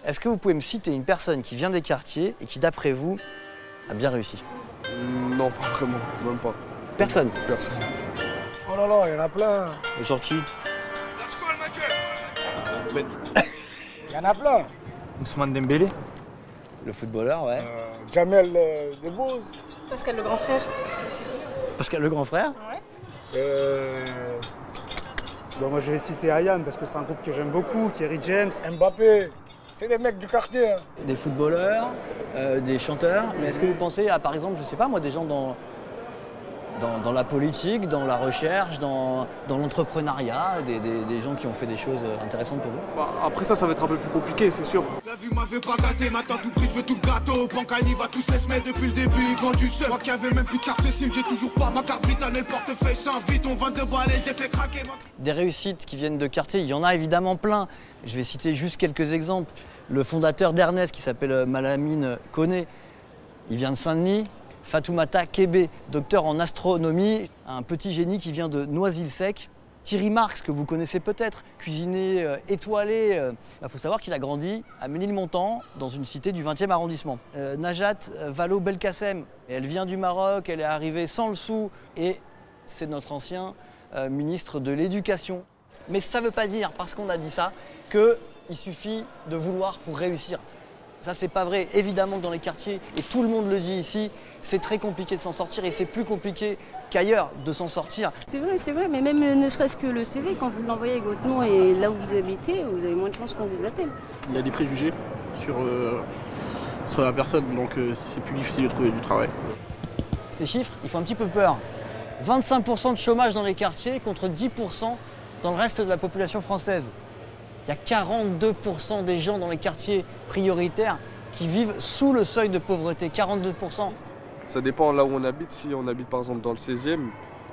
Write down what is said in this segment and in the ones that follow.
Est-ce que vous pouvez me citer une personne qui vient des quartiers et qui, d'après vous, a bien réussi? Non, pas vraiment, même pas. Personne? Personne. Oh là là, il y en a plein. Genre qui? Il y en a plein. Ousmane Dembélé. Le footballeur, ouais. Jamel Debbouze. Pascal le grand frère. Pascal le grand frère? Ouais. Bon, moi je vais citer Ayam parce que c'est un groupe que j'aime beaucoup, Kerry James. Mbappé. C'est des mecs du quartier. Hein. Des footballeurs, des chanteurs. Mais est-ce que vous pensez à, par exemple, je sais pas moi, des gens dans la politique, dans la recherche, dans l'entrepreneuriat, des gens qui ont fait des choses intéressantes pour vous? Bah, après ça va être un peu plus compliqué, c'est sûr. La vie m'avait pas gâté, maintenant tout prix, je veux tout le gâteau. Pancani va tous les semaines depuis le début, ils vendent du seul. Moi qui avais même plus de carte SIM, j'ai toujours pas ma carte vitale et le portefeuille sans vite. On 22 balles et j'ai fait craquer. Des réussites qui viennent de quartier, il y en a évidemment plein. Je vais citer juste quelques exemples. Le fondateur d'Ernest, qui s'appelle Malamine Koné, il vient de Saint-Denis. Fatoumata Kébé, docteur en astronomie, un petit génie qui vient de Noisy-le-Sec. Thierry Marx, que vous connaissez peut-être, cuisinier étoilé. Il faut savoir qu'il a grandi à Ménilmontant, dans une cité du 20e arrondissement. Najat Vallaud-Belkacem, elle vient du Maroc, elle est arrivée sans le sou et c'est notre ancien ministre de l'Éducation. Mais ça ne veut pas dire, parce qu'on a dit ça, qu'il suffit de vouloir pour réussir. Ça, c'est pas vrai. Évidemment que dans les quartiers, et tout le monde le dit ici, c'est très compliqué de s'en sortir et c'est plus compliqué qu'ailleurs de s'en sortir. C'est vrai, mais même ne serait-ce que le CV, quand vous l'envoyez avec votre nom et là où vous habitez, vous avez moins de chances qu'on vous appelle. Il y a des préjugés sur la personne, donc c'est plus difficile de trouver du travail. Ces chiffres, ils font un petit peu peur. 25% de chômage dans les quartiers contre 10% dans le reste de la population française. Il y a 42% des gens dans les quartiers prioritaires qui vivent sous le seuil de pauvreté. 42%. Ça dépend là où on habite. Si on habite par exemple dans le 16e,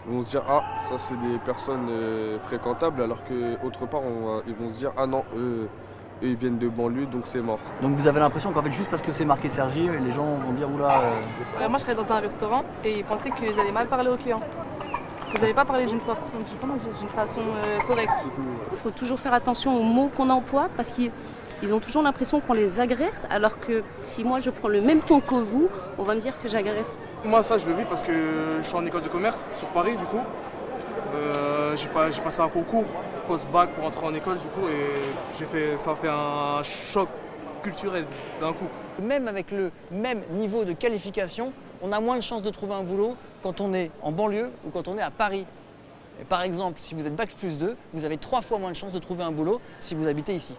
ils vont se dire ah ça c'est des personnes fréquentables, alors qu'autre part ils vont se dire ah non eux ils viennent de banlieue donc c'est mort. Donc vous avez l'impression qu'en fait juste parce que c'est marqué Sergi, les gens vont dire oula. Moi je travaille dans un restaurant et ils pensaient que j'allais mal parler aux clients. Vous n'allez pas parler d'une façon correcte. Il faut toujours faire attention aux mots qu'on emploie parce qu'ils ont toujours l'impression qu'on les agresse, alors que si moi je prends le même ton que vous, on va me dire que j'agresse. Moi ça je le vis parce que je suis en école de commerce sur Paris du coup. J'ai passé un concours post-bac pour entrer en école du coup et ça a fait un choc culturel d'un coup. Même avec le même niveau de qualification, on a moins de chances de trouver un boulot quand on est en banlieue ou quand on est à Paris. Et par exemple, si vous êtes Bac+2, vous avez 3 fois moins de chances de trouver un boulot si vous habitez ici.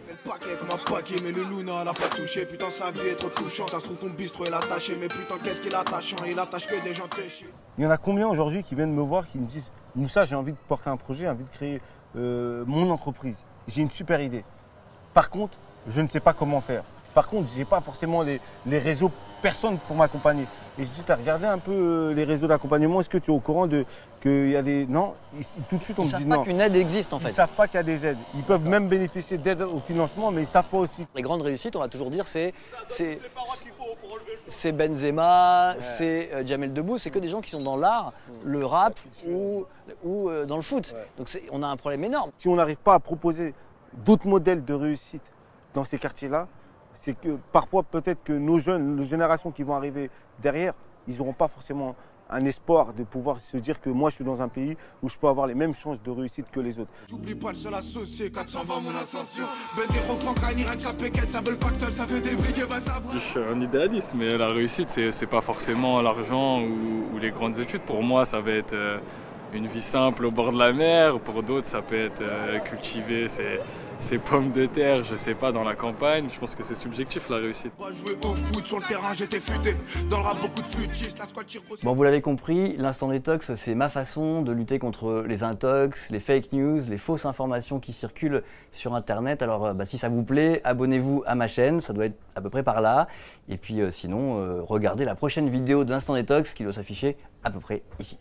Le paquet comme un paquet, mais le Luna l'a pas touché. Putain, sa vie est trop touchante. Ça se trouve ton bistrot est attaché, mais putain, qu'est-ce qu'il est attachant. Il attache que des gens téchés. Il y en a combien aujourd'hui qui viennent me voir, qui me disent Moussa, j'ai envie de porter un projet, j'ai envie de créer mon entreprise. J'ai une super idée. Par contre, je ne sais pas comment faire. Par contre, je n'ai pas forcément les réseaux, personne pour m'accompagner. Et je dis, tu as regardé un peu les réseaux d'accompagnement, est-ce que tu es au courant qu'il y a des... Non, tout de suite on me dit non. Ils ne savent pas qu'une aide existe en fait. Ils ne savent pas qu'il y a des aides. Ils peuvent même bénéficier d'aide au financement, mais ils ne savent pas aussi. Les grandes réussites, on va toujours dire, c'est Benzema, c'est Jamel Debbouze, c'est que des gens qui sont dans l'art, le rap ou dans le foot. Donc on a un problème énorme. Si on n'arrive pas à proposer d'autres modèles de réussite dans ces quartiers-là, c'est que parfois peut-être que nos jeunes, les générations qui vont arriver derrière, ils n'auront pas forcément un espoir de pouvoir se dire que moi je suis dans un pays où je peux avoir les mêmes chances de réussite que les autres. J'oublie pas le seul associé, 420 mon ascension. Ben des rentrants, rien que ça péquette, ça veut le pactole, ça veut des briques, bah ça va. Je suis un idéaliste, mais la réussite c'est pas forcément l'argent ou les grandes études. Pour moi ça va être une vie simple au bord de la mer, pour d'autres ça peut être cultiver ces pommes de terre, je sais pas, dans la campagne. Je pense que c'est subjectif la réussite. Jouer au foot sur le terrain, j'étais futé. Dans le rap, beaucoup de futistes, la squad tire. Bon, vous l'avez compris, l'instant détox, c'est ma façon de lutter contre les intox, les fake news, les fausses informations qui circulent sur Internet. Alors, si ça vous plaît, abonnez-vous à ma chaîne, ça doit être à peu près par là. Et puis sinon, regardez la prochaine vidéo de l'instant détox qui doit s'afficher à peu près ici.